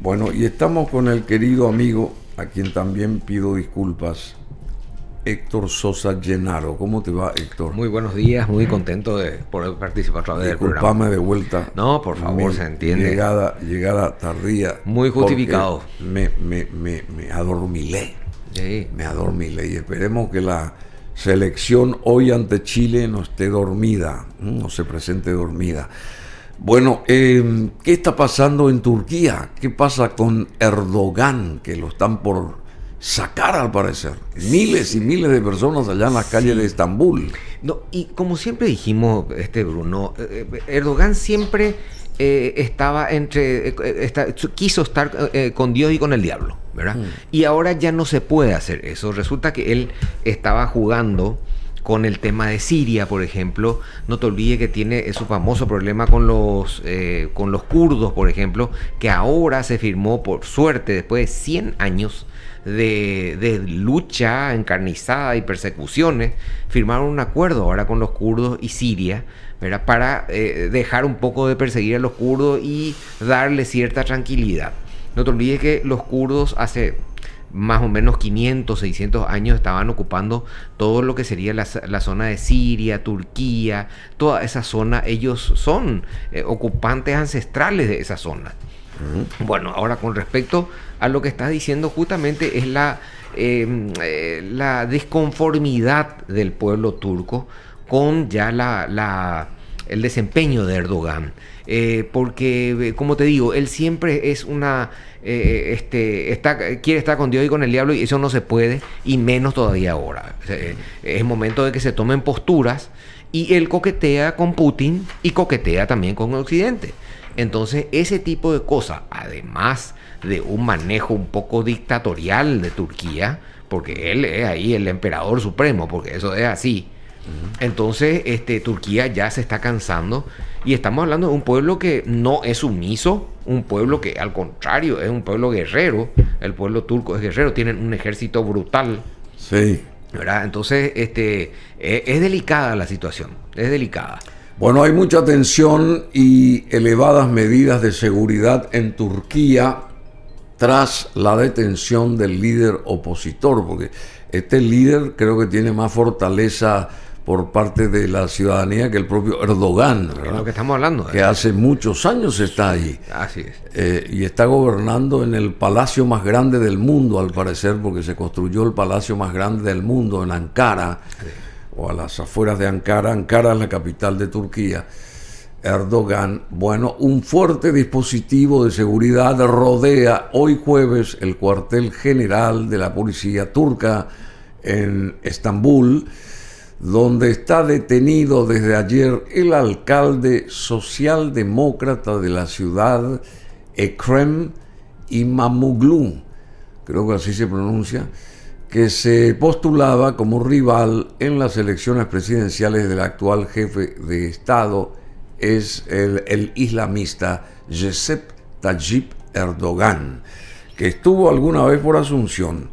Bueno, y estamos con el querido amigo, a quien también pido disculpas, Héctor Sosa Llenaro. ¿Cómo te va, Héctor? Muy buenos días, muy contento de poder participar otra vez del programa. Disculpame de vuelta. No, por favor, se entiende. Llegada tardía. Muy justificado. Me adormilé. Sí. Me adormilé. Y esperemos que la selección hoy ante Chile no esté dormida, no se presente dormida. Bueno, ¿qué está pasando en Turquía? ¿Qué pasa con Erdogan, que lo están por sacar al parecer? Miles y miles de personas allá en las calles de Estambul. No, y como siempre dijimos, Bruno, Erdogan siempre quiso estar con Dios y con el diablo, ¿verdad? Y ahora ya no se puede hacer eso. Resulta que él estaba jugando con el tema de Siria, por ejemplo. No te olvides que tiene su famoso problema con los kurdos, por ejemplo, que ahora se firmó, por suerte, después de 100 años de lucha encarnizada y persecuciones, firmaron un acuerdo ahora con los kurdos y Siria, ¿verdad? Para dejar un poco de perseguir a los kurdos y darle cierta tranquilidad. No te olvides que los kurdos hace más o menos 500, 600 años estaban ocupando todo lo que sería la zona de Siria, Turquía, toda esa zona. Ellos son ocupantes ancestrales de esa zona. Bueno, ahora con respecto a lo que estás diciendo, justamente es la disconformidad del pueblo turco con ya el desempeño de Erdogan. Porque, como te digo, él siempre es quiere estar con Dios y con el diablo, y eso no se puede, y menos todavía ahora. Es momento de que se tomen posturas, y él coquetea con Putin y coquetea también con Occidente. Entonces, ese tipo de cosas, además de un manejo un poco dictatorial de Turquía, porque él es ahí el emperador supremo, porque eso es así. Entonces, Turquía ya se está cansando, y estamos hablando de un pueblo que no es sumiso, un pueblo que al contrario es un pueblo guerrero. El pueblo turco es guerrero, tienen un ejército brutal. Sí. ¿Verdad? Entonces, es delicada la situación, es delicada. Bueno, hay mucha tensión y elevadas medidas de seguridad en Turquía tras la detención del líder opositor, porque este líder creo que tiene más fortaleza por parte de la ciudadanía que el propio Erdogan, ¿verdad? Es lo que estamos hablando. Que hace muchos años está ahí. Así es. Y está gobernando en el palacio más grande del mundo, al parecer, porque se construyó el palacio más grande del mundo en Ankara, o a las afueras de Ankara. Ankara es la capital de Turquía. Erdogan, bueno, un fuerte dispositivo de seguridad rodea hoy jueves el cuartel general de la policía turca en Estambul, donde está detenido desde ayer el alcalde socialdemócrata de la ciudad, Ekrem İmamoğlu, creo que así se pronuncia, que se postulaba como rival en las elecciones presidenciales del actual jefe de Estado, es el islamista Recep Tayyip Erdogan, que estuvo alguna vez por Asunción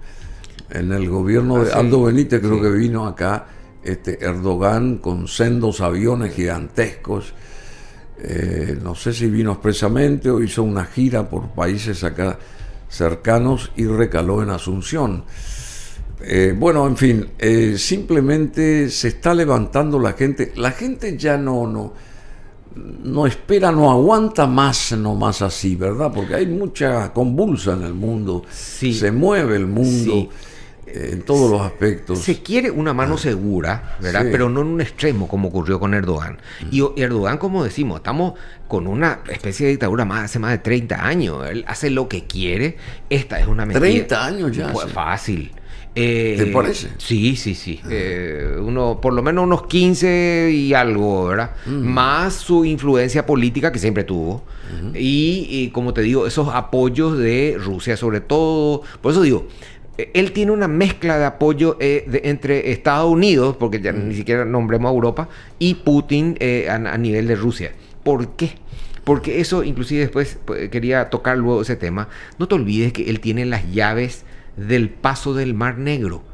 en el gobierno de Aldo Benítez, creo que vino acá Erdogan con sendos aviones gigantescos. No sé si vino expresamente o hizo una gira por países acá cercanos y recaló en Asunción. Bueno, en fin, simplemente se está levantando la gente. La gente ya no espera, no aguanta más nomás así, ¿verdad? Porque hay mucha convulsa en el mundo. Sí. Se mueve el mundo. Sí. En todos los aspectos. Se quiere una mano segura, ¿verdad? Sí. Pero no en un extremo como ocurrió con Erdogan. Y Erdogan, como decimos, estamos con una especie de dictadura hace más de 30 años. Él hace lo que quiere. Esta es una medida. 30 años ya. Pues, sí. Fácil. ¿Te parece? Sí. Por lo menos unos 15 y algo, ¿verdad? Más su influencia política que siempre tuvo. Y como te digo, esos apoyos de Rusia sobre todo. Por eso digo, él tiene una mezcla de apoyo entre Estados Unidos, porque ya ni siquiera nombremos a Europa, y Putin a nivel de Rusia. ¿Por qué? Porque eso, inclusive después quería tocar luego ese tema. No te olvides que él tiene las llaves del paso del Mar Negro.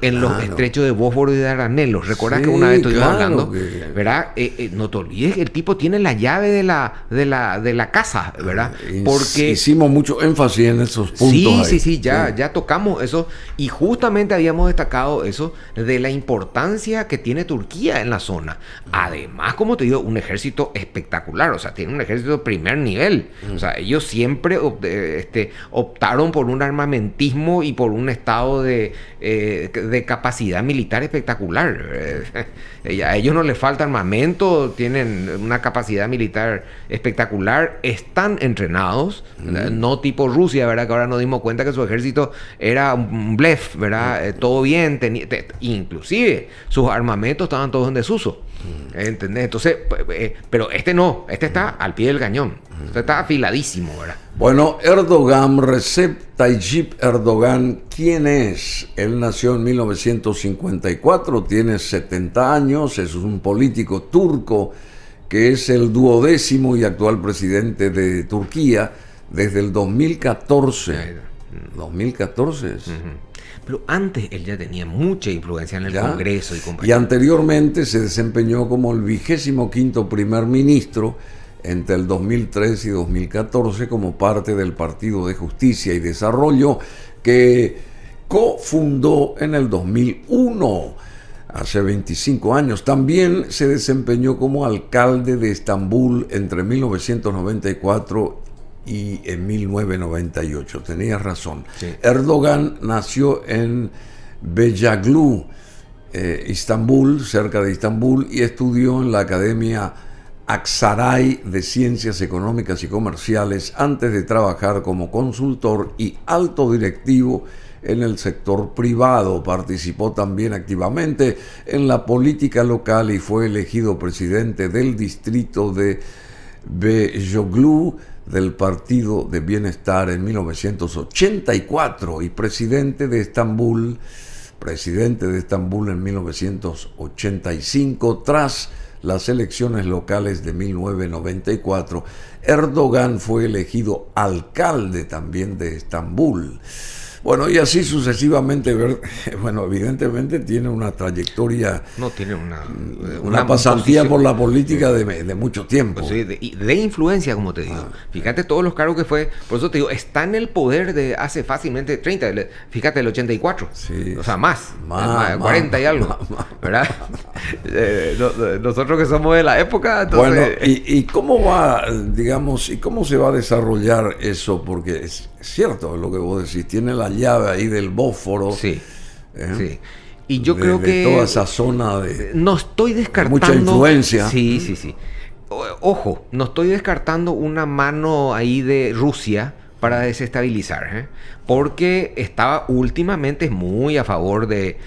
en los estrechos de Bósforo y de Dardanelos. ¿Recuerdas que una vez estuvimos hablando? ¿Verdad? No te olvides que el tipo tiene la llave de la casa, ¿verdad? Porque hicimos mucho énfasis en esos puntos. Ya tocamos eso y justamente habíamos destacado eso de la importancia que tiene Turquía en la zona. Además, como te digo, un ejército espectacular, o sea, tiene un ejército de primer nivel. O sea, ellos siempre optaron por un armamentismo y por un estado de capacidad militar espectacular. A ellos no les falta armamento, tienen una capacidad militar espectacular, están entrenados, no tipo Rusia, ¿verdad? Que ahora nos dimos cuenta que su ejército era un blef, ¿verdad? Todo bien, inclusive sus armamentos estaban todos en desuso. ¿Entendés? Entonces, pero este no, este está al pie del cañón, este está afiladísimo, ¿verdad? Bueno, Erdogan, Recep Tayyip Erdogan, ¿quién es? Él nació en 1954, tiene 70 años, es un político turco que es el 12º y actual presidente de Turquía desde el 2014. 2014 es. Pero antes él ya tenía mucha influencia en el Congreso y compañía. Y anteriormente se desempeñó como el 25º primer ministro entre el 2003 y 2014 como parte del Partido de Justicia y Desarrollo que cofundó en el 2001, hace 25 años. También se desempeñó como alcalde de Estambul entre 1994 y en 1998. Tenías razón. Sí. Erdogan nació en Beyaglu, Istambul, cerca de Istambul, y estudió en la Academia Aksaray de Ciencias Económicas y Comerciales antes de trabajar como consultor y alto directivo en el sector privado. Participó también activamente en la política local y fue elegido presidente del distrito de Beyaglu del Partido de Bienestar en 1984 y presidente de Estambul en 1985 tras las elecciones locales de 1994. Erdogan fue elegido alcalde también de Estambul. Bueno, y así sucesivamente, bueno, evidentemente tiene una trayectoria, no tiene una pasantía por la política de mucho tiempo. Pues sí, de influencia, como te digo. Fíjate todos los cargos que fue, por eso te digo, está en el poder de hace fácilmente 30, fíjate el 84, sí, o sea, más 40 y algo, ¿verdad? Nosotros que somos de la época, entonces... Bueno, ¿y cómo va, digamos, y cómo se va a desarrollar eso? Porque es cierto lo que vos decís, tiene la llave ahí del Bósforo. Sí, sí. Y yo creo que... toda esa zona de... No estoy descartando... mucha influencia. Sí. Ojo, no estoy descartando una mano ahí de Rusia para desestabilizar, porque estaba últimamente muy a favor de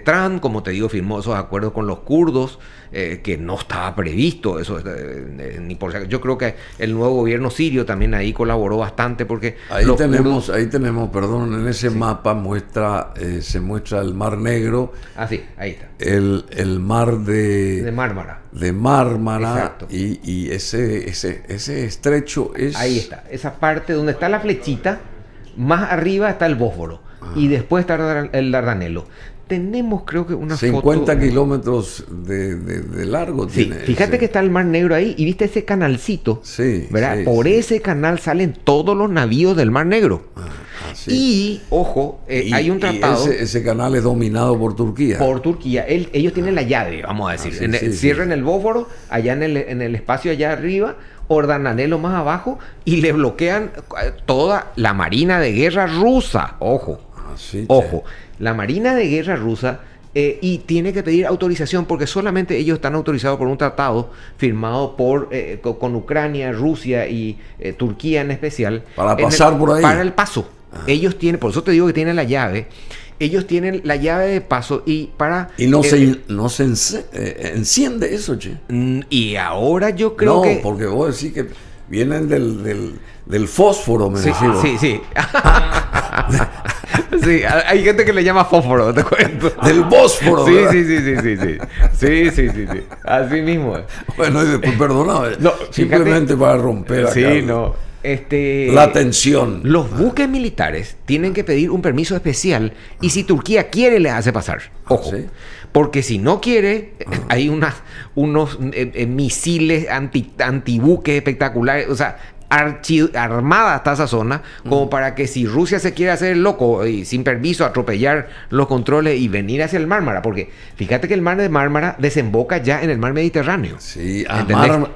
Trump, como te digo, firmó esos acuerdos con los kurdos, que no estaba previsto eso, ni por yo creo que el nuevo gobierno sirio también ahí colaboró bastante porque ahí tenemos, perdón, en ese mapa se muestra el Mar Negro. Sí, ahí está. El mar de Mármara. De Mármara. Exacto. Y ese estrecho es... Ahí está, esa parte donde está la flechita, más arriba está el Bósforo y después está el Dardanelo. Tenemos, creo que, una 50 kilómetros de largo. Sí, tiene fíjate que está el Mar Negro ahí y viste ese canalcito. Sí, ¿verdad? Sí, Por ese canal salen todos los navíos del Mar Negro. Sí. Y, ojo, hay un tratado... Ese canal es dominado por Turquía. Por Turquía. Ellos tienen la llave, vamos a decir. Cierran el Bósforo, allá en el espacio allá arriba, Dardanelo más abajo, y le bloquean toda la marina de guerra rusa. Ojo. Ojo. La Marina de Guerra rusa y tiene que pedir autorización porque solamente ellos están autorizados por un tratado firmado con Ucrania, Rusia y Turquía en especial. Para pasar por ahí. Para el paso. Ellos tienen, por eso te digo que tienen la llave. Ellos tienen la llave de paso y para... Y no se enciende eso, che. Y ahora yo creo que... No, porque vos decís que vienen del fósforo, me decís. Sí. Sí, hay gente que le llama fósforo, te cuento. Del Bósforo. Sí. Así mismo. Bueno, y después, perdóname. No, simplemente para romper acá. Sí, no. la tensión. Los buques militares tienen que pedir un permiso especial y si Turquía quiere les hace pasar. Ojo. ¿Sí? Porque si no quiere, hay unos misiles antibuques espectaculares. O sea, armada hasta esa zona, como para que si Rusia se quiere hacer el loco y sin permiso atropellar los controles y venir hacia el Mármara, porque fíjate que el mar de Mármara desemboca ya en el mar Mediterráneo. Sí,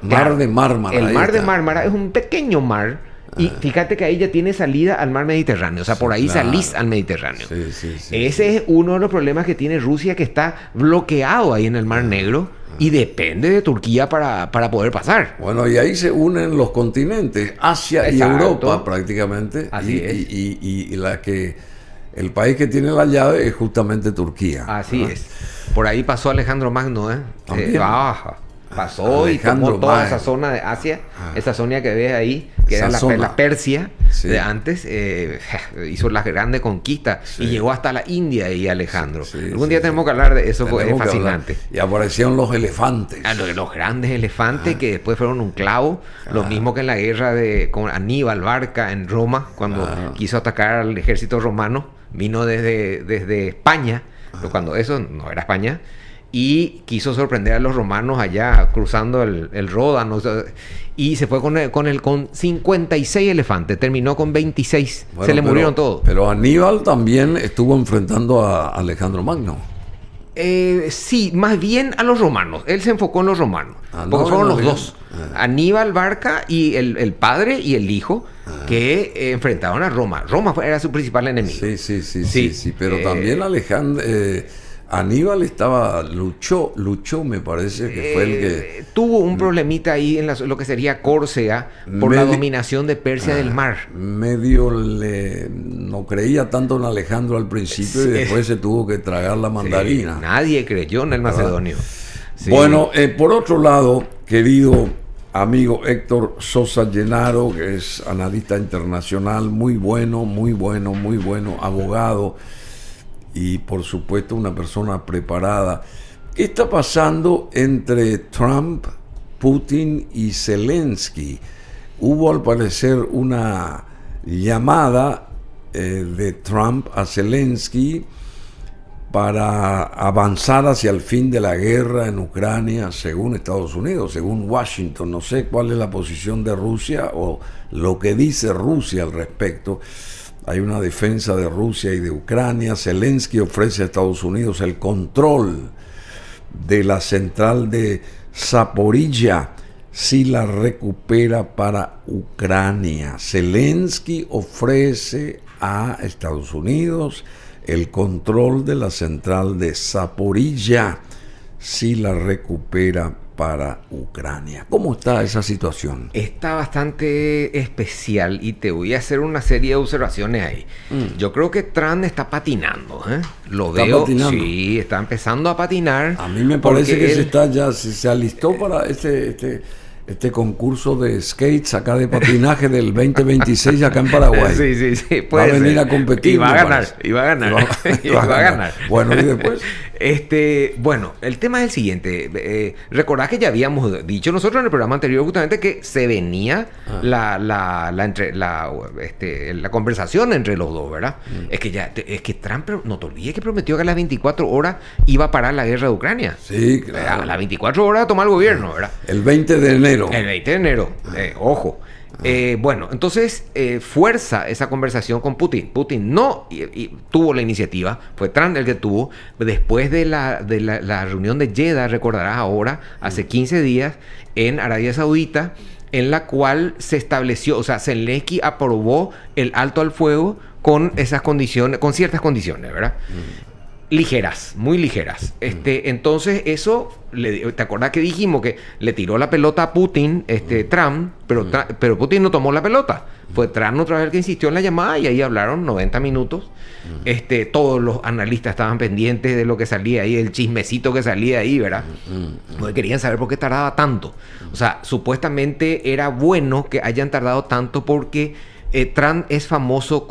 mar de Mármara. El mar de Mármara es un pequeño mar y fíjate que ahí ya tiene salida al mar Mediterráneo, o sea, por ahí salís al Mediterráneo. Ese es uno de los problemas que tiene Rusia, que está bloqueado ahí en el Mar Negro. Y depende de Turquía para poder pasar. Bueno, y ahí se unen los continentes, Asia y Europa prácticamente. Así es. Y el país que tiene la llave es justamente Turquía. Así es. Por ahí pasó Alejandro Magno, pasó y tomó toda esa zona de Asia, esa zona que ves ahí, que era la Persia de antes, hizo las grandes conquistas y llegó hasta la India y Alejandro. Algún día tenemos que hablar de eso, porque es fascinante. Y aparecieron los elefantes. Los grandes elefantes que después fueron un clavo, lo mismo que en la guerra con Aníbal Barca en Roma, cuando quiso atacar al ejército romano, vino desde España, pero cuando eso no era España, y quiso sorprender a los romanos allá cruzando el Ródano, y se fue con 56 elefantes, terminó con 26, se le murieron todos. Pero Aníbal también estuvo enfrentando a Alejandro Magno. Sí, más bien a los romanos. Él se enfocó en los romanos, porque fueron los dos, Aníbal Barca y el padre y el hijo, que enfrentaron a Roma. Roma era su principal enemigo. Sí, pero también Aníbal luchó, me parece que fue el que... Tuvo un problemita ahí en lo que sería Córcega, por la dominación de Persia del mar. No creía tanto en Alejandro al principio y después se tuvo que tragar la mandarina. Nadie creyó en el macedonio. Bueno, por otro lado, querido amigo Héctor Sosa Llenaro, que es analista internacional, muy bueno, abogado, y por supuesto una persona preparada. ¿Qué está pasando entre Trump, Putin y Zelensky? Hubo al parecer una llamada de Trump a Zelensky para avanzar hacia el fin de la guerra en Ucrania, según Estados Unidos, según Washington. No sé cuál es la posición de Rusia o lo que dice Rusia al respecto. Hay una defensa de Rusia y de Ucrania. Zelensky ofrece a Estados Unidos el control de la central de Zaporizhia si la recupera para Ucrania. Zelensky ofrece a Estados Unidos el control de la central de Zaporizhia si la recupera para Ucrania. ¿Cómo está esa situación? Está bastante especial y te voy a hacer una serie de observaciones ahí. Yo creo que Trump está patinando, Lo veo. Patinando. Sí, está empezando a patinar. A mí me parece que se alistó para este concurso de skates acá de patinaje del 2026 acá en Paraguay. Sí. Va a venir a competir. Y va a ganar. Bueno, y después. Bueno, el tema es el siguiente. Recordad que ya habíamos dicho nosotros en el programa anterior justamente que se venía la conversación entre los dos, ¿verdad? Es que Trump, no te olvides que prometió que a las 24 horas iba a parar la guerra de Ucrania. Sí, claro. A las 24 horas tomar el gobierno, ¿verdad? El 20 de enero. El 20 de enero, ojo. Bueno, entonces fuerza esa conversación con Putin. Putin no tuvo la iniciativa, fue Trump el que tuvo. Después de la reunión de Jeddah, recordarás ahora, hace 15 días, en Arabia Saudita, en la cual se estableció, o sea, Zelensky aprobó el alto al fuego con esas condiciones, con ciertas condiciones, ¿verdad? Ligeras, muy ligeras. Entonces eso, ¿te acordás que dijimos que le tiró la pelota a Putin, Trump, pero Putin no tomó la pelota? Fue Trump otra vez el que insistió en la llamada y ahí hablaron 90 minutos. Todos los analistas estaban pendientes de lo que salía ahí, el chismecito que salía ahí, ¿verdad? Porque querían saber por qué tardaba tanto. O sea, supuestamente era bueno que hayan tardado tanto porque Trump es famoso,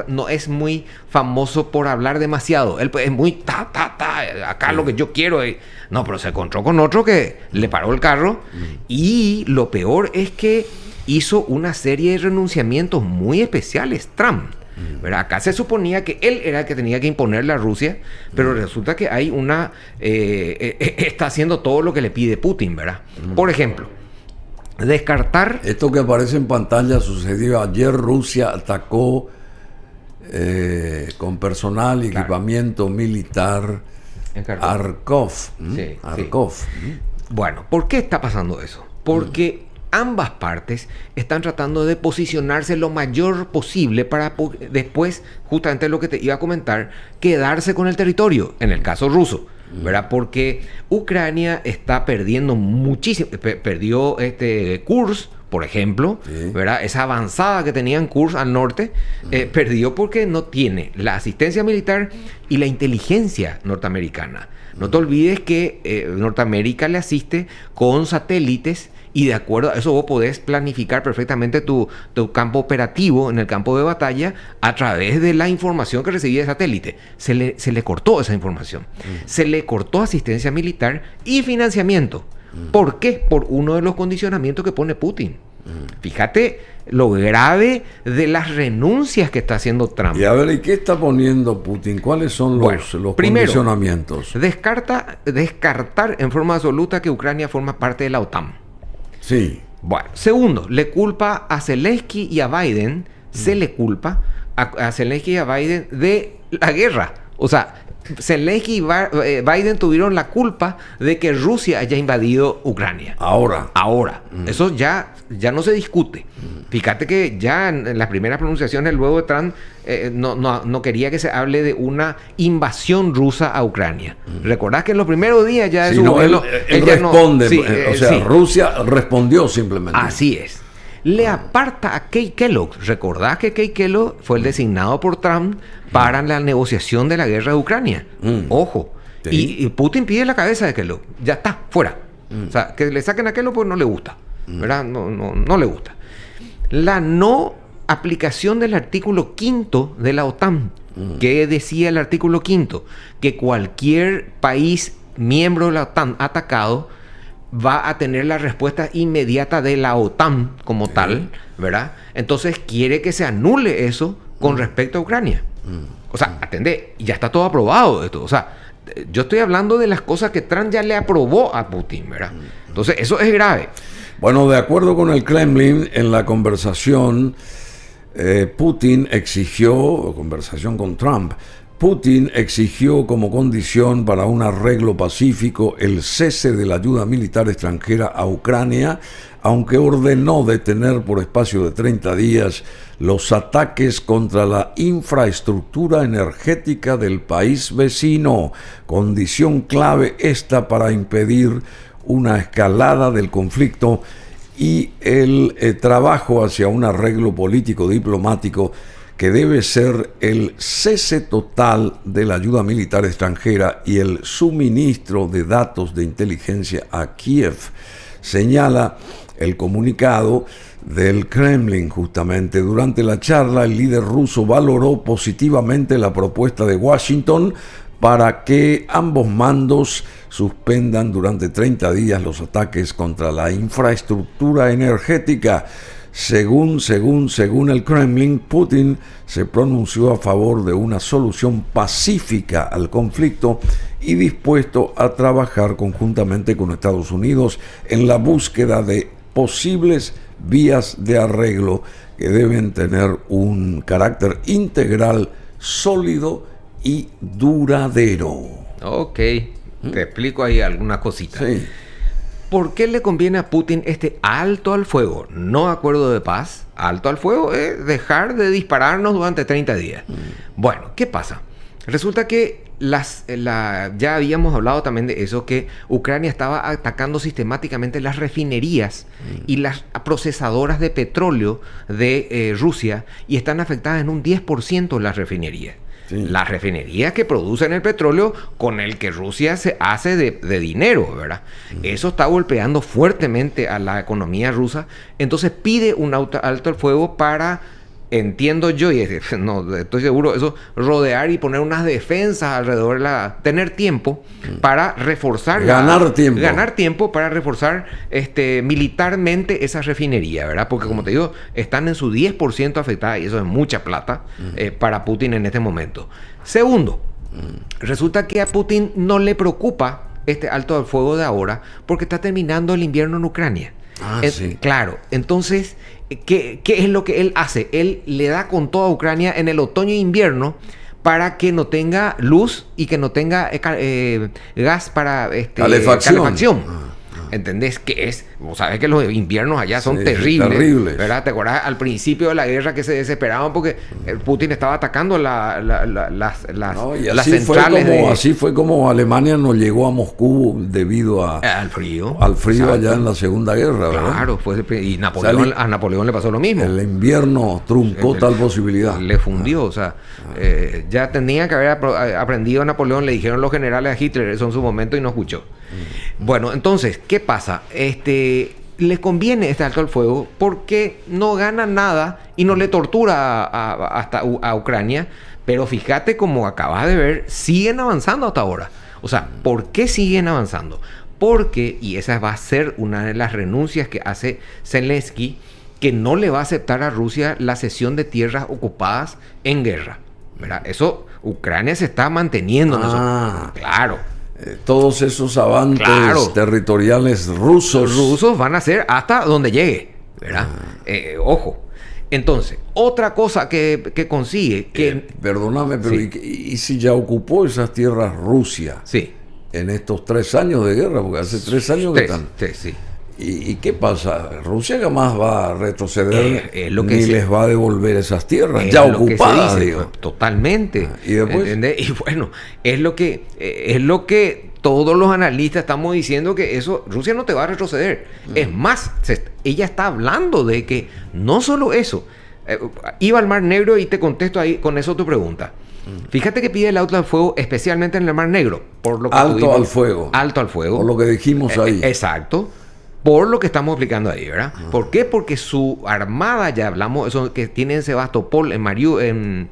no es muy famoso por hablar demasiado. Él es muy acá lo que yo quiero. No, pero se encontró con otro que le paró el carro. Y lo peor es que hizo una serie de renunciamientos muy especiales, Trump. ¿Verdad? Acá se suponía que él era el que tenía que imponerle a Rusia, pero resulta que hay está haciendo todo lo que le pide Putin, ¿verdad? Por ejemplo, descartar... Esto que aparece en pantalla sucedió ayer. Rusia atacó con personal y equipamiento militar Kharkov. Sí, Kharkov. Sí. Bueno, ¿por qué está pasando eso? Porque ambas partes están tratando de posicionarse lo mayor posible para después, justamente lo que te iba a comentar, quedarse con el territorio, en el caso ruso, ¿verdad? Porque Ucrania está perdiendo muchísimo, perdió Kursk, por ejemplo, ¿verdad? Esa avanzada que tenía en Kursk al norte, perdió porque no tiene la asistencia militar y la inteligencia norteamericana. No te olvides que Norteamérica le asiste con satélites y de acuerdo a eso vos podés planificar perfectamente tu campo operativo en el campo de batalla a través de la información que recibía de satélite. Se le cortó esa información. Se le cortó asistencia militar y financiamiento. ¿Por qué? Por uno de los condicionamientos que pone Putin. Fíjate lo grave de las renuncias que está haciendo Trump. Y a ver, ¿y qué está poniendo Putin? ¿Cuáles son los primero, condicionamientos? Descartar en forma absoluta que Ucrania forma parte de la OTAN. Sí. Bueno, segundo, le culpa a Zelensky y a Biden, se le culpa a Zelensky y a Biden de la guerra. O sea, Zelensky y Biden tuvieron la culpa de que Rusia haya invadido Ucrania. Ahora. Eso ya no se discute. Fíjate que ya en las primeras pronunciaciones luego de Trump no quería que se hable de una invasión rusa a Ucrania. ¿Recordás que en los primeros días ya de su gobierno... Él responde, Rusia respondió simplemente. Así es. Le aparta a Keith Kellogg. ¿Recordás que Keith Kellogg fue el designado por Trump para la negociación de la guerra de Ucrania? Ojo. Sí. Y Putin pide la cabeza de Kellogg. Ya está, fuera. O sea, que le saquen a Kellogg pues no le gusta. ¿Verdad? No le gusta. La no aplicación del artículo 5 de la OTAN. ¿Qué decía el artículo 5? Que cualquier país miembro de la OTAN atacado va a tener la respuesta inmediata de la OTAN como tal, ¿verdad? Entonces quiere que se anule eso con respecto a Ucrania. O sea, atendé, ya está todo aprobado esto. O sea, yo estoy hablando de las cosas que Trump ya le aprobó a Putin, ¿verdad? Entonces, eso es grave. Bueno, de acuerdo con el Kremlin, en la conversación, Putin exigió, conversación con Trump, Putin exigió como condición para un arreglo pacífico el cese de la ayuda militar extranjera a Ucrania, aunque ordenó detener por espacio de 30 días los ataques contra la infraestructura energética del país vecino, condición clave esta para impedir una escalada del conflicto y el trabajo hacia un arreglo político diplomático que debe ser el cese total de la ayuda militar extranjera y el suministro de datos de inteligencia a Kiev, señala el comunicado del Kremlin. Justamente durante la charla, el líder ruso valoró positivamente la propuesta de Washington para que ambos mandos suspendan durante 30 días los ataques contra la infraestructura energética. Según el Kremlin, Putin se pronunció a favor de una solución pacífica al conflicto y dispuesto a trabajar conjuntamente con Estados Unidos en la búsqueda de posibles vías de arreglo que deben tener un carácter integral, sólido y duradero. Ok, te explico ahí algunas cositas. Sí. ¿Por qué le conviene a Putin este alto al fuego? No acuerdo de paz. Alto al fuego es dejar de dispararnos durante 30 días. Bueno, ¿qué pasa? Resulta que ya habíamos hablado también de eso, que Ucrania estaba atacando sistemáticamente las refinerías y las procesadoras de petróleo de Rusia, y están afectadas en un 10% las refinerías. Sí. Las refinerías que producen el petróleo con el que Rusia se hace de dinero, ¿verdad? Eso está golpeando fuertemente a la economía rusa. Entonces pide un alto al fuego para entiendo yo, y no estoy seguro, eso, rodear y poner unas defensas alrededor tener tiempo para reforzar. Ganar tiempo para reforzar militarmente esa refinería, ¿verdad? Porque como te digo, están en su 10% afectada y eso es mucha plata para Putin en este momento. Segundo, resulta que a Putin no le preocupa este alto al fuego de ahora porque está terminando el invierno en Ucrania. Sí. Claro, entonces, ¿qué es lo que él hace? Él le da con toda Ucrania en el otoño e invierno para que no tenga luz y que no tenga gas para calefacción. ¿Entendés? Que es, vos sabés que los inviernos allá son terribles, ¿verdad? ¿Te acordás al principio de la guerra que se desesperaban porque Putin estaba atacando las centrales? Así fue como Alemania no llegó a Moscú debido al frío allá en la Segunda Guerra, ¿verdad? Claro, y a Napoleón le pasó lo mismo. El invierno truncó tal posibilidad. Le fundió, o sea, ya tenía que haber aprendido Napoleón, le dijeron los generales a Hitler, eso en su momento, y no escuchó. Bueno, entonces, ¿qué pasa? Les conviene este alto al fuego porque no gana nada y no le tortura a Ucrania, pero fíjate como acabas de ver, siguen avanzando hasta ahora. O sea, ¿por qué siguen avanzando? Porque, y esa va a ser una de las renuncias que hace Zelensky, que no le va a aceptar a Rusia la cesión de tierras ocupadas en guerra, ¿verdad? Eso, Ucrania se está manteniendo en eso. Claro. Todos esos avances territoriales rusos van a ser hasta donde llegue, ¿verdad? Ojo. Entonces, otra cosa que consigue... Perdóname, pero ¿y si ya ocupó esas tierras Rusia? Sí. En estos 3 años de guerra, porque hace 3 años que están... Sí. ¿Y qué pasa? Rusia jamás va a retroceder ni les va a devolver esas tierras ya ocupadas, digo. Totalmente. ¿Y después? ¿Entendés? Y bueno, es lo que todos los analistas estamos diciendo, que eso, Rusia no te va a retroceder. Es más, ella está hablando de que no solo eso. Iba al Mar Negro y te contesto ahí con eso tu pregunta. Fíjate que pide el alto al fuego, especialmente en el Mar Negro. Por lo que alto al fuego. Por lo que dijimos ahí. Exacto. Por lo que estamos explicando ahí, ¿verdad? ¿Por qué? Porque su armada, ya hablamos, eso que tiene en Sebastopol, en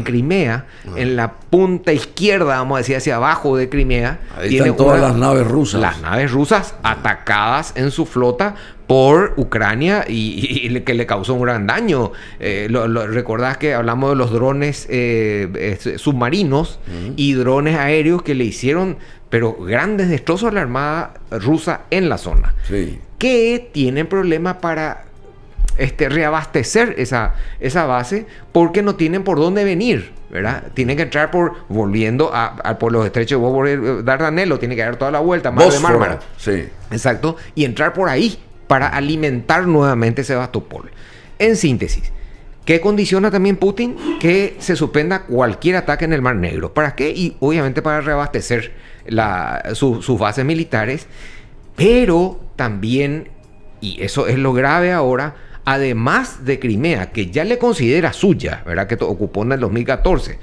Crimea, en la punta izquierda, vamos a decir, hacia abajo de Crimea. Ahí tiene están todas las naves rusas. Las naves rusas atacadas en su flota por Ucrania y que le causó un gran daño. Recordás que hablamos de los drones submarinos y drones aéreos que le hicieron, pero grandes destrozos a la armada rusa en la zona. Sí. Que tienen problemas para reabastecer esa base porque no tienen por dónde venir, ¿verdad? Tienen que entrar volviendo por los estrechos de Dardanelo, tiene que dar toda la vuelta, Mar de Mármara. Sí. Exacto. Y entrar por ahí para alimentar nuevamente Sebastopol. En síntesis, ¿qué condiciona también Putin? Que se suspenda cualquier ataque en el Mar Negro. ¿Para qué? Y obviamente para reabastecer sus bases militares. Pero también, y eso es lo grave ahora, además de Crimea, que ya le considera suya, ¿verdad? Que ocupó en el 2014,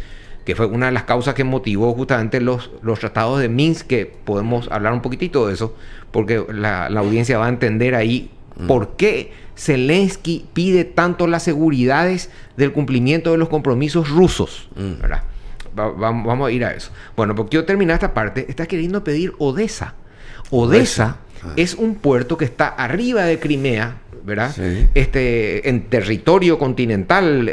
que fue una de las causas que motivó justamente los tratados de Minsk, que podemos hablar un poquitito de eso, porque la audiencia va a entender ahí por qué Zelensky pide tanto las seguridades del cumplimiento de los compromisos rusos, ¿verdad? Vamos a ir a eso. Bueno, porque quiero terminar esta parte. Está queriendo pedir Odessa. Odessa es un puerto que está arriba de Crimea, ¿verdad? Sí. En territorio continental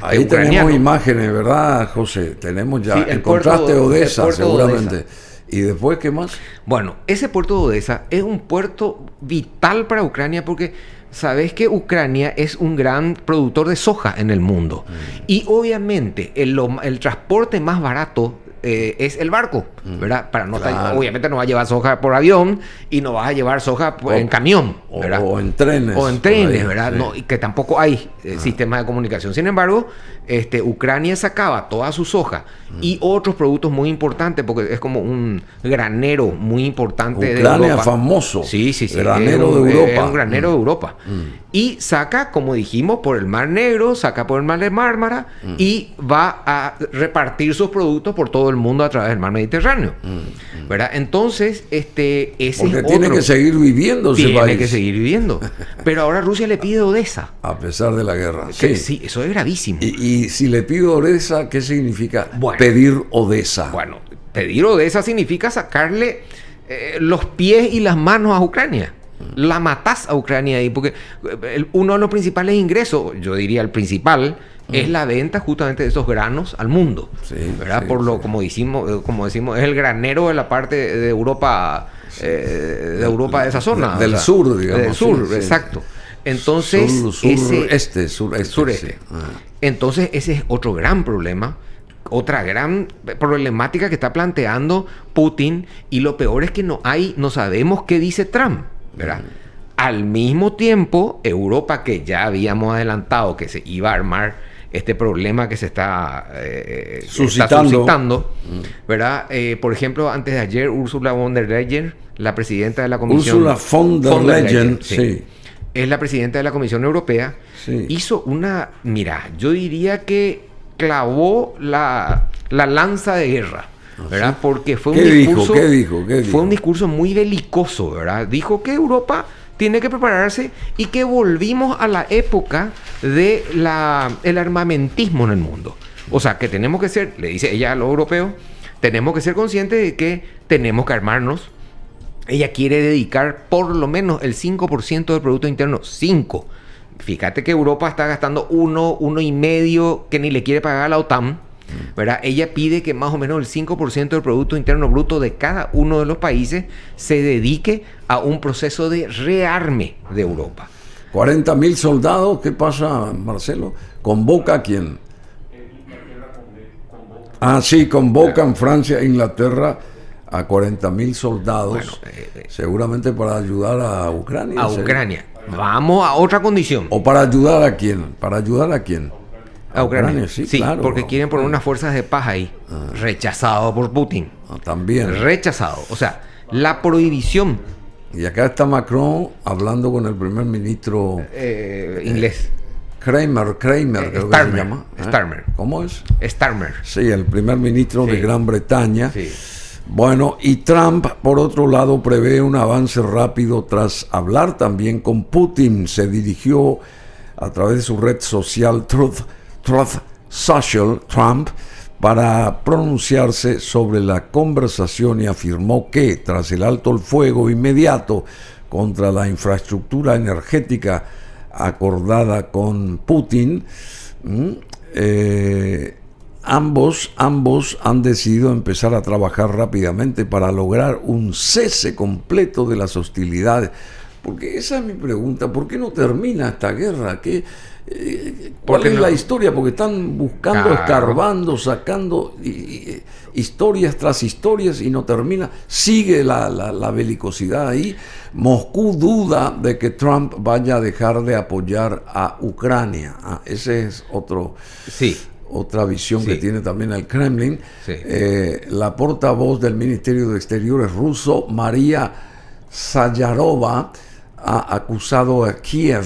ahí ucraniano. Tenemos imágenes, ¿verdad, José? Tenemos ya. Sí, encontraste Odessa, seguramente. Odessa. ¿Y después qué más? Bueno, ese puerto de Odessa es un puerto vital para Ucrania porque sabes que Ucrania es un gran productor de soja en el mundo. Y obviamente el transporte más barato es el barco, ¿verdad? Obviamente no va a llevar soja por avión y no vas a llevar soja en camión, ¿verdad? O en trenes. O en trenes, ¿verdad? Sí. No, y que tampoco hay sistemas de comunicación. Sin embargo, Ucrania sacaba toda su soja y otros productos muy importantes, porque es como un granero muy importante Ucrania de Europa. Famoso. Sí. Granero de Europa. Es un granero de Europa. Y saca, como dijimos, por el Mar Negro, saca por el Mar de Mármara y va a repartir sus productos por todo el mundo a través del Mar Mediterráneo. ¿verdad? Entonces, ese porque es tiene otro. que seguir viviendo ese Tiene país. que seguir viviendo. Pero ahora Rusia le pide Odessa. A pesar de la guerra. Sí, eso es gravísimo. Y si le pido Odessa, ¿qué significa Bueno. pedir Odessa? Bueno, pedir Odessa significa sacarle los pies y las manos a Ucrania. La matás a Ucrania ahí, porque uno de los principales ingresos, yo diría el principal, es la venta justamente de esos granos al mundo. Sí, ¿verdad? sí, Por lo, sí. como decimos, es el granero de la parte de Europa, de Europa de esa zona. Del sur, digamos. Del sur, sí. exacto. Entonces, sureste. sureste. Sí. Entonces, ese es otro gran problema. Otra gran problemática que está planteando Putin, y lo peor es que no sabemos qué dice Trump, ¿verdad? Al mismo tiempo, Europa, que ya habíamos adelantado que se iba a armar este problema que se está suscitando, ¿verdad? Por ejemplo, antes de ayer, Ursula von der Leyen, la presidenta de la Comisión... Ursula von der Leyen, sí. Es la presidenta de la Comisión Europea, sí. Hizo una... Mira, yo diría que clavó la lanza de guerra, ¿verdad? ¿Sí? Porque fue un ¿Qué discurso... ¿Qué dijo? Fue un discurso muy belicoso, ¿verdad? Dijo que Europa tiene que prepararse y que volvimos a la época de el armamentismo en el mundo. O sea, que tenemos que ser, le dice ella a los europeos, tenemos que ser conscientes de que tenemos que armarnos. Ella quiere dedicar por lo menos el 5% del Producto Interno. 5%. Fíjate que Europa está gastando 1,5% que ni le quiere pagar a la OTAN, ¿verdad? Ella pide que más o menos el 5% del Producto Interno Bruto de cada uno de los países se dedique a un proceso de rearme de Europa. 40.000 soldados, ¿qué pasa, Marcelo? ¿Convoca a quién? Sí, convocan Francia e Inglaterra a 40.000 soldados, Bueno, seguramente para ayudar a Ucrania. A Ucrania. Vamos a otra condición. ¿O para ayudar a quién? ¿Para ayudar a quién? A Ucrania. Sí, Sí, claro. porque quieren poner unas fuerzas de paz ahí. Rechazado por Putin. También. Rechazado. O sea, la prohibición. Y acá está Macron hablando con el primer ministro Inglés. Kramer, creo que se llama. Starmer. ¿Cómo es? Starmer. Sí, el primer ministro de Gran Bretaña. Sí. Bueno, y Trump, por otro lado, prevé un avance rápido tras hablar también con Putin. Se dirigió a través de su red social Truth Social, Trump, para pronunciarse sobre la conversación y afirmó que, tras el alto el fuego inmediato contra la infraestructura energética acordada con Putin, ambos han decidido empezar a trabajar rápidamente para lograr un cese completo de las hostilidades. Porque esa es mi pregunta, ¿por qué no termina esta guerra? ¿Cuál es la historia? Porque están buscando, escarbando, sacando historias tras historias y no termina. Sigue la belicosidad ahí. Moscú duda de que Trump vaya a dejar de apoyar a Ucrania. Ese es otra visión que tiene también el Kremlin. Sí. La portavoz del Ministerio de Exteriores ruso, María Sayarova, ha acusado a Kiev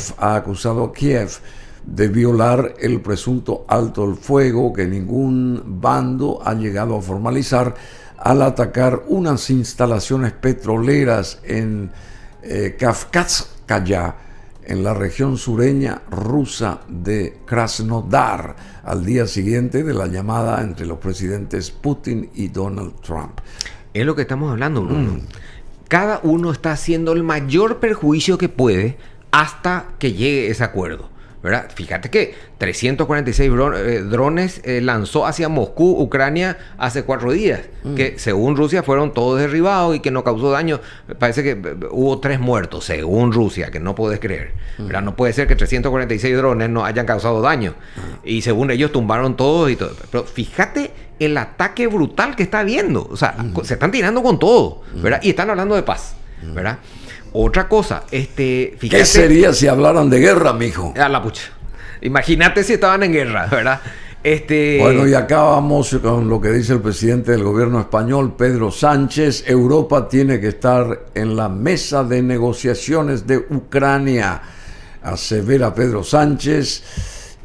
de violar el presunto alto el fuego que ningún bando ha llegado a formalizar al atacar unas instalaciones petroleras en Kavkazskaya, en la región sureña rusa de Krasnodar, al día siguiente de la llamada entre los presidentes Putin y Donald Trump. Es lo que estamos hablando, Bruno. Cada uno está haciendo el mayor perjuicio que puede hasta que llegue ese acuerdo, ¿verdad? Fíjate que 346 drones lanzó hacia Moscú, Ucrania, hace 4 días, que según Rusia fueron todos derribados y que no causó daño. Parece que hubo 3 muertos, según Rusia, que no puedes creer, ¿verdad? No puede ser que 346 drones no hayan causado daño. Y según ellos tumbaron todos y todo. Pero fíjate el ataque brutal que está habiendo. O sea, se están tirando con todo, ¿verdad? Y están hablando de paz, ¿verdad? Otra cosa, fíjate... ¿Qué sería si hablaran de guerra, mijo? A la pucha. Imagínate si estaban en guerra, ¿verdad? Bueno, y acá vamos con lo que dice el presidente del gobierno español, Pedro Sánchez. Europa tiene que estar en la mesa de negociaciones de Ucrania, asevera Pedro Sánchez,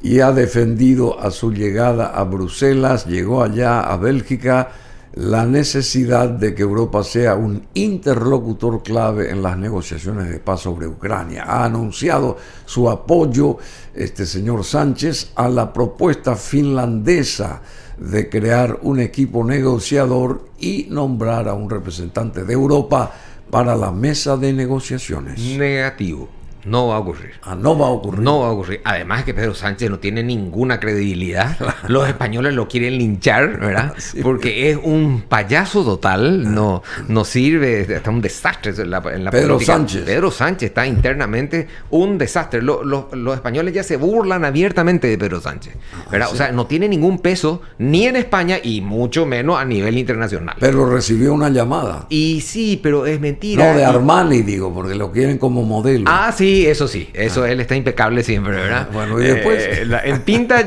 y ha defendido a su llegada a Bruselas. Llegó allá a Bélgica la necesidad de que Europa sea un interlocutor clave en las negociaciones de paz sobre Ucrania. Ha anunciado su apoyo, este señor Sánchez, a la propuesta finlandesa de crear un equipo negociador y nombrar a un representante de Europa para la mesa de negociaciones. Negativo. No va a ocurrir. No va a ocurrir. No va a ocurrir. Además que Pedro Sánchez no tiene ninguna credibilidad. Los españoles lo quieren linchar, ¿verdad? Sí. Porque es un payaso total. No sirve. Está un desastre en la Pedro política. Sánchez. Pedro Sánchez está internamente un desastre. Los españoles ya se burlan abiertamente de Pedro Sánchez, ¿verdad? Sí. O sea, no tiene ningún peso ni en España y mucho menos a nivel internacional. Pero recibió una llamada. Y sí, pero es mentira. No, de Armani, digo, porque lo quieren como modelo. Sí. Eso él está impecable siempre, ¿verdad? Bueno, y después en pinta,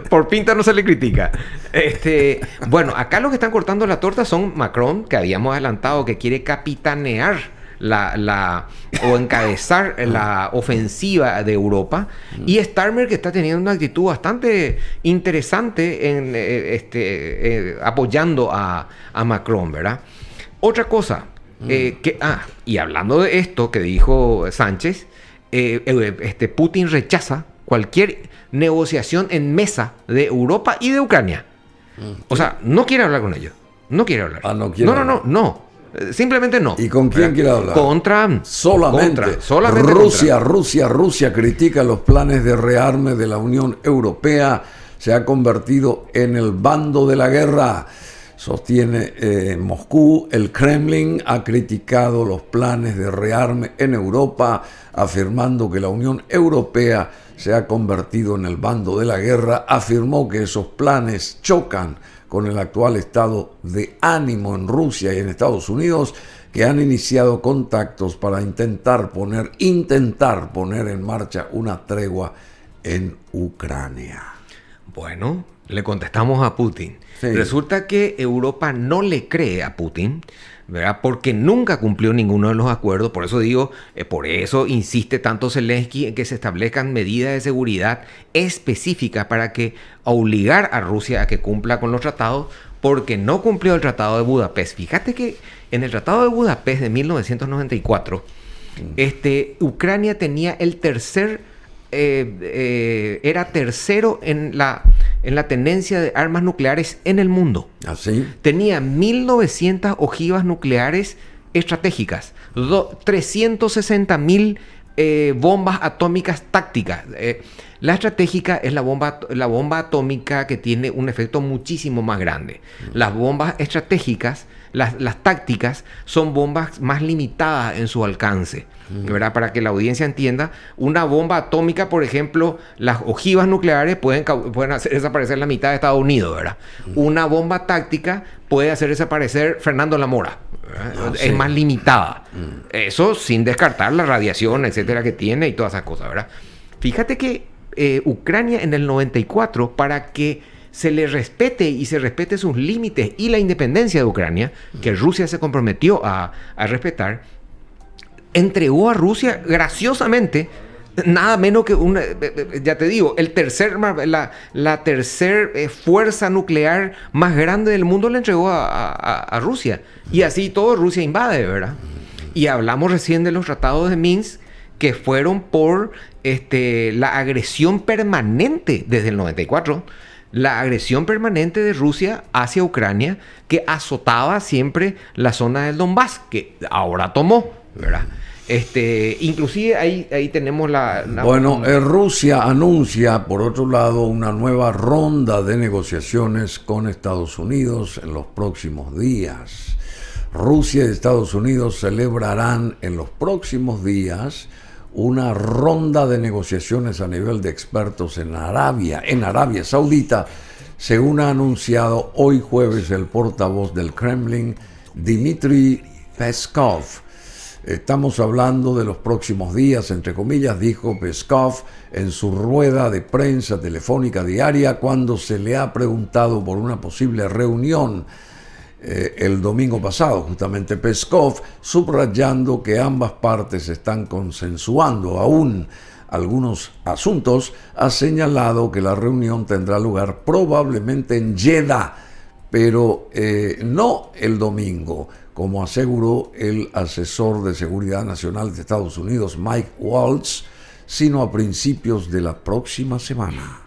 por pinta no se le critica. Bueno, acá los que están cortando la torta son Macron, que habíamos adelantado que quiere capitanear o encabezar la ofensiva de Europa, y Starmer, que está teniendo una actitud bastante interesante en apoyando a Macron, ¿verdad? Otra cosa, y hablando de esto que dijo Sánchez, Putin rechaza cualquier negociación en mesa de Europa y de Ucrania. O sea, no quiere hablar con ellos. No quiere hablar. No. Simplemente no. ¿Y con quién quiere hablar? Solamente Rusia critica los planes de rearme de la Unión Europea. Se ha convertido en el bando de la guerra. Sostiene Moscú. El Kremlin ha criticado los planes de rearme en Europa, afirmando que la Unión Europea se ha convertido en el bando de la guerra. Afirmó que esos planes chocan con el actual estado de ánimo en Rusia y en Estados Unidos, que han iniciado contactos para intentar poner en marcha una tregua en Ucrania. Bueno, le contestamos a Putin. Sí. Resulta que Europa no le cree a Putin, ¿verdad? Porque nunca cumplió ninguno de los acuerdos. Por eso digo, por eso insiste tanto Zelensky en que se establezcan medidas de seguridad específicas para que obligar a Rusia a que cumpla con los tratados, porque no cumplió el Tratado de Budapest. Fíjate que en el Tratado de Budapest de 1994, Ucrania tenía el era tercero en la tenencia de armas nucleares en el mundo. ¿Así? Tenía 1.900 ojivas nucleares estratégicas, 360.000 bombas atómicas tácticas. La estratégica es la bomba atómica que tiene un efecto muchísimo más grande. Las bombas estratégicas, las tácticas, son bombas más limitadas en su alcance, ¿verdad? Para que la audiencia entienda, una bomba atómica, por ejemplo, las ojivas nucleares pueden hacer desaparecer la mitad de Estados Unidos, ¿verdad? Una bomba táctica puede hacer desaparecer Fernando la Mora. Es más limitada. Eso sin descartar la radiación, etcétera, que tiene y todas esas cosas, ¿verdad? Fíjate que Ucrania en el 94, para que se le respete y se respete sus límites y la independencia de Ucrania, que Rusia se comprometió a respetar, entregó a Rusia graciosamente nada menos que ya te digo, la tercer fuerza nuclear más grande del mundo le entregó a Rusia. Y así todo Rusia invade, ¿verdad? Y hablamos recién de los tratados de Minsk, que fueron por la agresión permanente desde el 94, la agresión permanente de Rusia hacia Ucrania, que azotaba siempre la zona del Donbass, que ahora tomó, ¿verdad? Inclusive ahí tenemos Bueno, Rusia anuncia, por otro lado, una nueva ronda de negociaciones con Estados Unidos en los próximos días. Rusia y Estados Unidos celebrarán en los próximos días una ronda de negociaciones a nivel de expertos en Arabia Saudita, según ha anunciado hoy jueves el portavoz del Kremlin, Dmitry Peskov. Estamos hablando de los próximos días, entre comillas, dijo Peskov en su rueda de prensa telefónica diaria cuando se le ha preguntado por una posible reunión el domingo pasado. Justamente Peskov, subrayando que ambas partes están consensuando aún algunos asuntos, ha señalado que la reunión tendrá lugar probablemente en Jeddah, pero no el domingo, como aseguró el asesor de Seguridad Nacional de Estados Unidos, Mike Waltz, sino a principios de la próxima semana.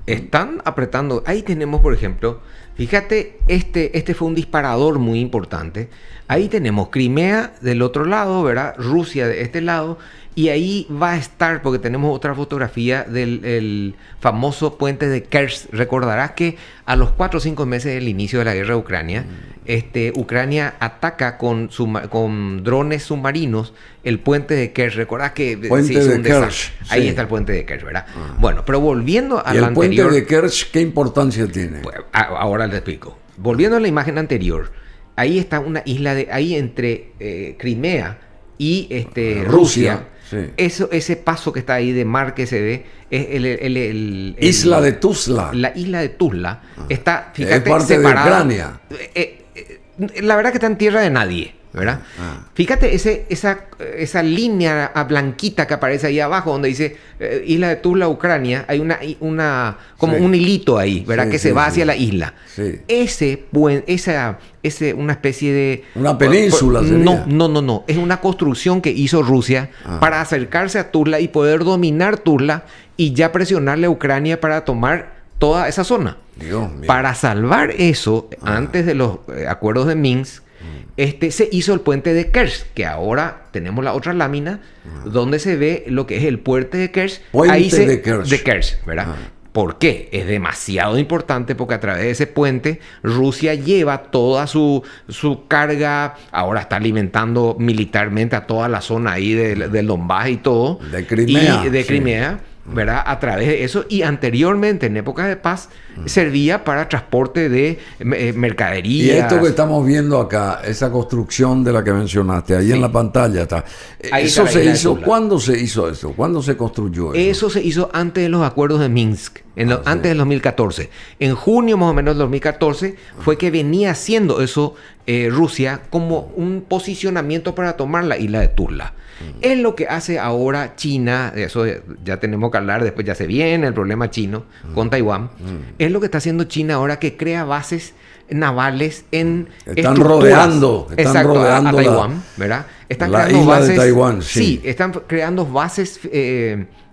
Están apretando. Ahí tenemos, por ejemplo, fíjate, este fue un disparador muy importante. Ahí tenemos Crimea del otro lado, ¿verdad? Rusia de este lado. Y ahí va a estar, porque tenemos otra fotografía del famoso puente de Kerch. Recordarás que a los 4 o 5 meses del inicio de la guerra de Ucrania, Ucrania ataca con drones submarinos el puente de Kerch. ¿Recordás que puente se hizo de un Kerch, desastre? Ahí sí. está el puente de Kerch, ¿verdad? Bueno, pero volviendo a ¿Y la el puente anterior... de Kerch qué importancia tiene? Ahora les explico. Volviendo a la imagen anterior, ahí está una isla ahí entre Crimea y Rusia. Sí. Ese paso que está ahí de mar que se ve es Isla de Tuzla. La isla de Tuzla está, fíjate, es parte separada. de Ucrania. La verdad que está en tierra de nadie, ¿verdad? Fíjate esa línea blanquita que aparece ahí abajo donde dice Isla de Tuzla, Ucrania. Hay como un hilito ahí, ¿verdad? Que se va hacia la isla. Sí. Una especie de... Una península sería. No. Es una construcción que hizo Rusia para acercarse a Tuzla y poder dominar Tuzla y ya presionarle a Ucrania para tomar toda esa zona. Dios mío. Para salvar eso, antes de los acuerdos de Minsk, se hizo el puente de Kerch, que ahora tenemos la otra lámina donde se ve lo que es el puente de Kerch. Puente de Kerch. De Kerch, ¿verdad? ¿Por qué? Es demasiado importante porque a través de ese puente Rusia lleva toda su carga, ahora está alimentando militarmente a toda la zona ahí del Donbass y todo. De Crimea. Y de Crimea. ¿Verdad? A través de eso, y anteriormente en épocas de paz servía para transporte de mercaderías. Y esto que estamos viendo acá, esa construcción de la que mencionaste, ahí en la pantalla está. Eso se hizo. ¿Cuándo se hizo eso? ¿Cuándo se construyó eso? Eso se hizo antes de los acuerdos de Minsk, antes del 2014. En junio más o menos del 2014 fue que venía haciendo eso Rusia como un posicionamiento para tomar la isla de Tuzla. Es lo que hace ahora China, de eso ya tenemos que hablar, después ya se viene el problema chino con Taiwán. Es lo que está haciendo China ahora, que crea bases navales en están rodeando a Taiwán, ¿verdad? Están la creando isla bases, de Taiwán, sí. Están creando bases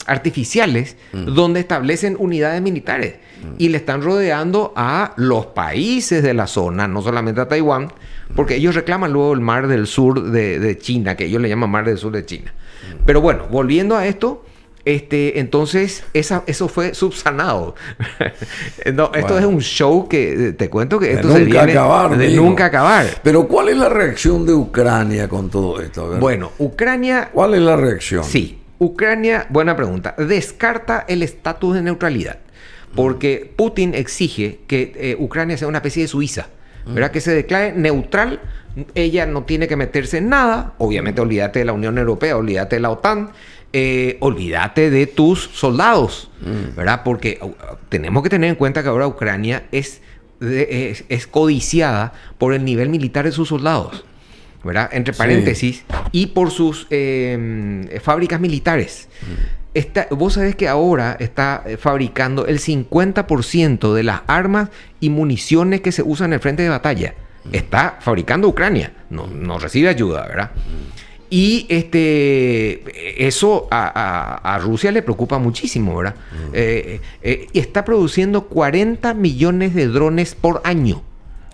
artificiales donde establecen unidades militares y le están rodeando a los países de la zona, no solamente a Taiwán, porque ellos reclaman luego el mar del sur de China, que ellos le llaman mar del sur de China. Pero bueno, volviendo a esto, entonces eso fue subsanado. Esto es un show que te cuento que esto se viene de nunca acabar. Pero ¿cuál es la reacción de Ucrania con todo esto? Bueno, Ucrania... ¿Cuál es la reacción? Sí, Ucrania, buena pregunta, descarta el estatus de neutralidad, porque Putin exige que Ucrania sea una especie de Suiza, ¿verdad? Que se declare neutral. Ella no tiene que meterse en nada. Obviamente, olvídate de la Unión Europea, olvídate de la OTAN, olvídate de tus soldados, ¿verdad? Porque tenemos que tener en cuenta que ahora Ucrania es codiciada por el nivel militar de sus soldados, ¿verdad? Entre paréntesis, y por sus fábricas militares. Vos sabés que ahora está fabricando el 50% de las armas y municiones que se usan en el frente de batalla. Está fabricando Ucrania. No recibe ayuda, ¿verdad? Y eso a Rusia le preocupa muchísimo, ¿verdad? Y está produciendo 40 millones de drones por año.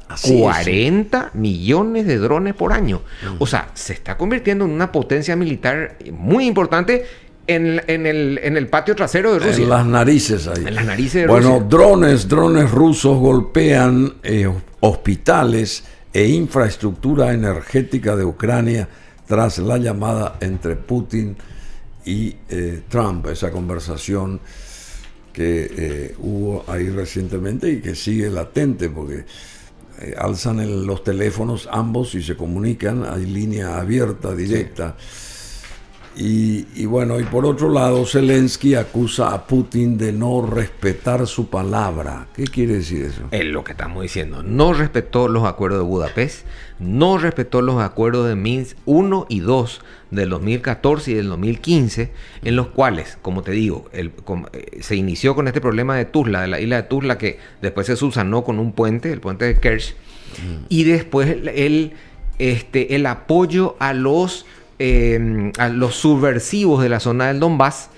Así 40 millones de drones por año. O sea, se está convirtiendo en una potencia militar muy importante en el patio trasero de Rusia. En las narices ahí. En las narices de Rusia. Bueno, drones rusos golpean hospitales e infraestructura energética de Ucrania tras la llamada entre Putin y Trump, esa conversación que hubo ahí recientemente y que sigue latente porque alzan los teléfonos ambos y se comunican, hay línea abierta, directa. Sí. Y bueno, y por otro lado, Zelensky acusa a Putin de no respetar su palabra. ¿Qué quiere decir eso? Es lo que estamos diciendo. No respetó los acuerdos de Budapest, no respetó los acuerdos de Minsk 1 y 2 del 2014 y del 2015, en los cuales, como te digo, se inició con este problema de Tuzla, de la isla de Tuzla, que después se subsanó con un puente, el puente de Kerch, y después el apoyo a los subversivos de la zona del Donbass,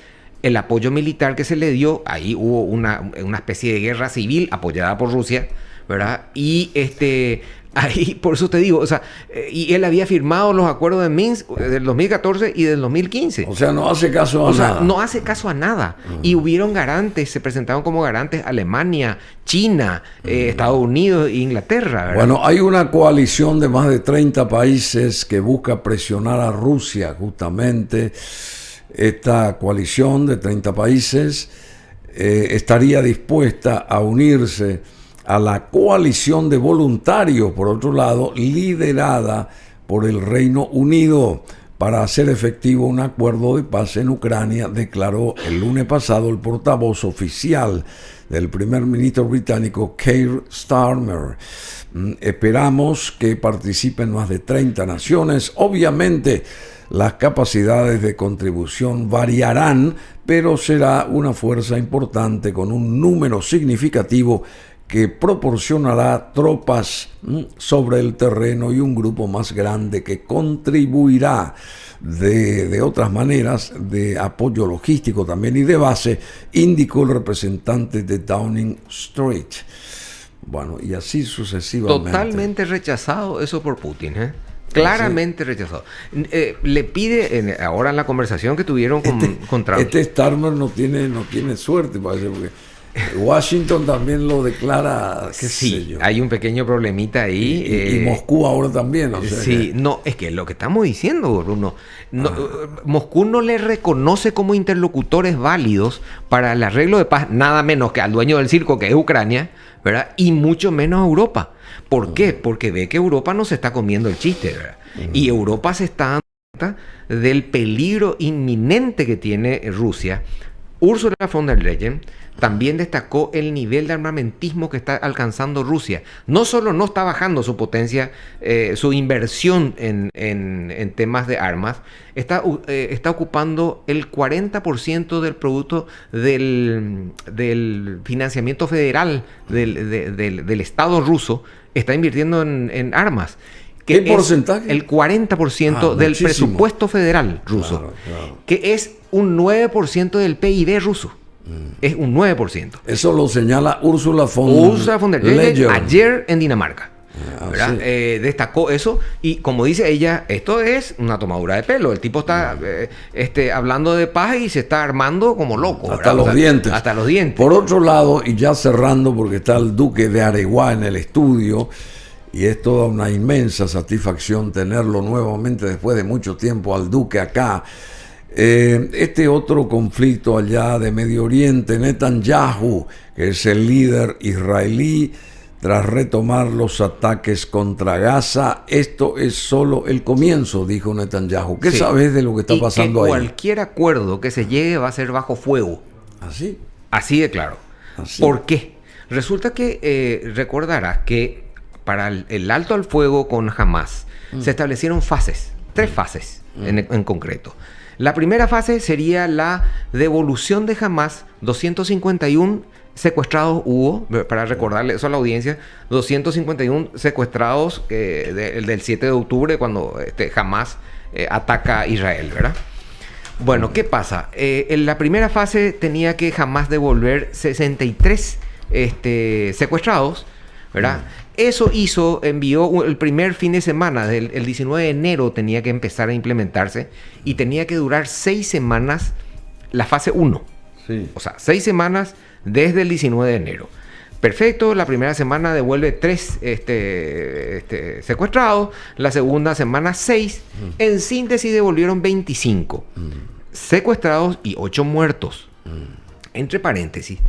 el apoyo militar que se le dio. Ahí hubo una especie de guerra civil apoyada por Rusia, ¿verdad? Y ahí, por eso te digo, o sea, y él había firmado los acuerdos de Minsk del 2014 y del 2015. O sea, no hace caso a nada. O sea, no hace caso a nada. Y hubieron garantes, se presentaron como garantes Alemania, China, Estados Unidos e Inglaterra, ¿verdad? Bueno, hay una coalición de más de 30 países que busca presionar a Rusia, justamente. Esta coalición de 30 países estaría dispuesta a unirse a la coalición de voluntarios, por otro lado, liderada por el Reino Unido, para hacer efectivo un acuerdo de paz en Ucrania, declaró el lunes pasado el portavoz oficial del primer ministro británico Keir Starmer. Esperamos que participen más de 30 naciones. Obviamente, las capacidades de contribución variarán, pero será una fuerza importante con un número significativo que proporcionará tropas sobre el terreno y un grupo más grande que contribuirá de otras maneras de apoyo logístico también y de base, indicó el representante de Downing Street. Bueno, y así sucesivamente. Totalmente rechazado eso por Putin, ¿eh? Claramente rechazado. Le pide, ahora en la conversación que tuvieron con Trump. Este Starmer no tiene suerte, parece, porque Washington también lo declara, qué sé yo. Hay un pequeño problemita ahí. Y Moscú ahora también. O sea, sí, no, es que lo que estamos diciendo, Bruno, Moscú no le reconoce como interlocutores válidos para el arreglo de paz, nada menos que al dueño del circo, que es Ucrania, ¿verdad? Y mucho menos a Europa. ¿Por qué? Porque ve que Europa no se está comiendo el chiste, ¿verdad? Y Europa se está dando cuenta del peligro inminente que tiene Rusia. Ursula von der Leyen también destacó el nivel de armamentismo que está alcanzando Rusia. No solo no está bajando su potencia, su inversión en temas de armas, está ocupando el 40% del producto del financiamiento federal del Estado ruso, está invirtiendo en armas. ¿Qué porcentaje? El 40% del muchísimo. Presupuesto federal ruso, claro. Que es un 9% del PIB ruso. Es un 9%. Eso lo señala Ursula von der Leyen ayer en Dinamarca. Sí. Destacó eso y, como dice ella, esto es una tomadura de pelo. El tipo está hablando de paz y se está armando como loco. Hasta los dientes. Hasta los dientes. Por otro lado, y ya cerrando, porque está el duque de Areguá en el estudio, y es toda una inmensa satisfacción tenerlo nuevamente después de mucho tiempo al duque acá. Este otro conflicto allá de Medio Oriente, Netanyahu, que es el líder israelí, tras retomar los ataques contra Gaza, esto es solo el comienzo, dijo Netanyahu. ¿Qué sabes de lo que está pasando ahí? Cualquier acuerdo que se llegue va a ser bajo fuego. ¿Así? Así de claro. ¿Así? ¿Por qué? Resulta que recordarás que para el alto al fuego con Hamas se establecieron fases, 3 fases en concreto. La primera fase sería la devolución de Hamas, 251 secuestrados hubo, para recordarle eso a la audiencia, 251 secuestrados del 7 de octubre cuando Hamas ataca a Israel, ¿verdad? Bueno, ¿qué pasa? En la primera fase tenía que Hamas devolver 63 secuestrados, ¿verdad? Eso envió el primer fin de semana, el 19 de enero tenía que empezar a implementarse y tenía que durar 6 semanas la fase 1. Sí. O sea, 6 semanas desde el 19 de enero. Perfecto, la primera semana devuelve 3 secuestrados, la segunda semana 6. En síntesis devolvieron 25 secuestrados y 8 muertos. Entre paréntesis,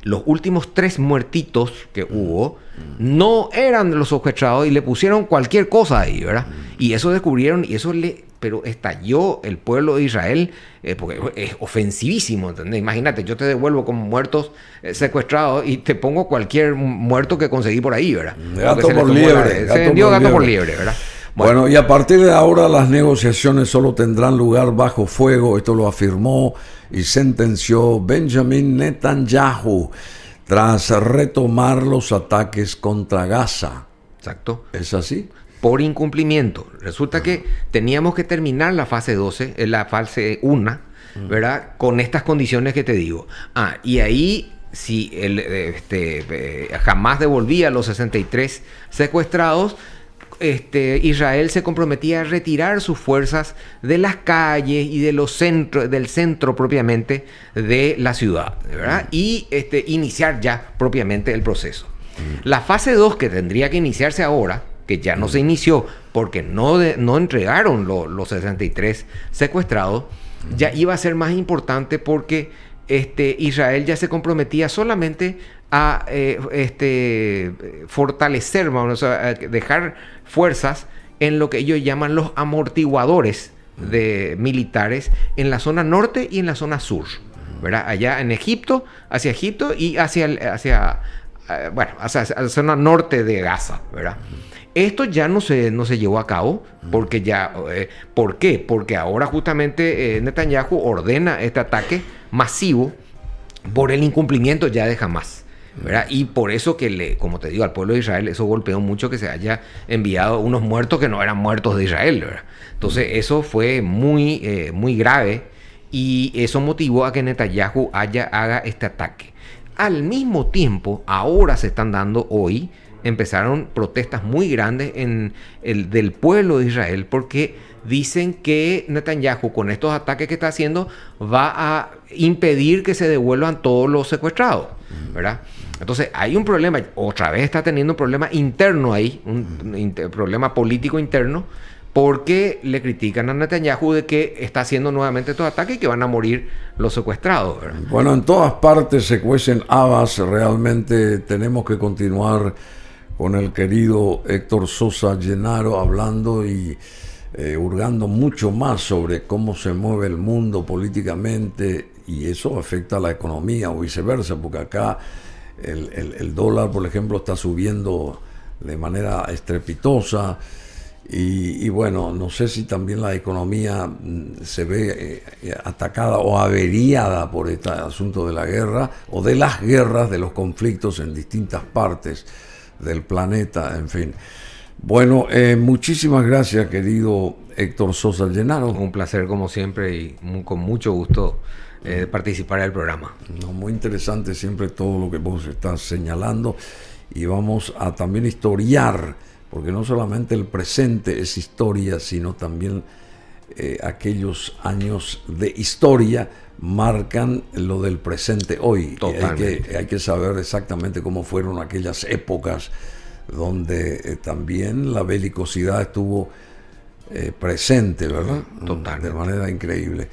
los últimos 3 muertitos que hubo no eran los secuestrados y le pusieron cualquier cosa ahí, ¿verdad? Y eso descubrieron y eso le pero estalló el pueblo de Israel, porque es ofensivísimo, ¿entendés? Imagínate, yo te devuelvo como muertos secuestrados y te pongo cualquier muerto que conseguí por ahí, ¿verdad? Gato por liebre. Se vendió gato por liebre, ¿verdad? Bueno, y a partir de ahora las negociaciones solo tendrán lugar bajo fuego. Esto lo afirmó y sentenció Benjamin Netanyahu tras retomar los ataques contra Gaza. Exacto. ¿Es así? Por incumplimiento. Resulta que teníamos que terminar la fase 12, la fase 1, ¿verdad? Con estas condiciones que te digo. Y ahí, si jamás devolvía los 63 secuestrados, Israel se comprometía a retirar sus fuerzas de las calles y de del centro propiamente de la ciudad, ¿verdad? Y iniciar ya propiamente el proceso. La fase 2, que tendría que iniciarse ahora, que ya no se inició porque no entregaron los 63 secuestrados, ya iba a ser más importante porque Israel ya se comprometía solamente a fortalecer, vamos a dejar fuerzas en lo que ellos llaman los amortiguadores militares en la zona norte y en la zona sur, ¿verdad? Allá en Egipto, hacia Egipto y hacia la zona norte de Gaza, ¿verdad? Esto ya no se llevó a cabo porque ya... ¿por qué? Porque ahora justamente Netanyahu ordena este ataque masivo por el incumplimiento ya de Hamás, ¿verdad? Y por eso que, como te digo, al pueblo de Israel eso golpeó mucho que se haya enviado unos muertos que no eran muertos de Israel, ¿verdad? Entonces eso fue muy, muy grave y eso motivó a que Netanyahu haga este ataque. Al mismo tiempo, ahora se están dando hoy, empezaron protestas muy grandes del pueblo de Israel porque dicen que Netanyahu con estos ataques que está haciendo va a impedir que se devuelvan todos los secuestrados, ¿verdad? Entonces hay un problema, otra vez está teniendo un problema interno ahí, un problema político interno, porque le critican a Netanyahu de que está haciendo nuevamente estos ataques y que van a morir los secuestrados, ¿verdad? Bueno, en todas partes se cuecen habas, realmente tenemos que continuar con el querido Héctor Sosa Llenaro hablando y hurgando mucho más sobre cómo se mueve el mundo políticamente y eso afecta a la economía o viceversa, porque acá el dólar, por ejemplo, está subiendo de manera estrepitosa y bueno, no sé si también la economía se ve atacada o averiada por este asunto de la guerra o de las guerras, de los conflictos en distintas partes del planeta, en fin. Bueno, muchísimas gracias, querido Héctor Sosa Llenaro. Un placer como siempre y con mucho gusto participar en el programa. No, muy interesante siempre todo lo que vos estás señalando y vamos a también historiar, porque no solamente el presente es historia, sino también aquellos años de historia marcan lo del presente hoy. Hay que saber exactamente cómo fueron aquellas épocas donde también la belicosidad estuvo presente, ¿verdad? Totalmente. De manera increíble.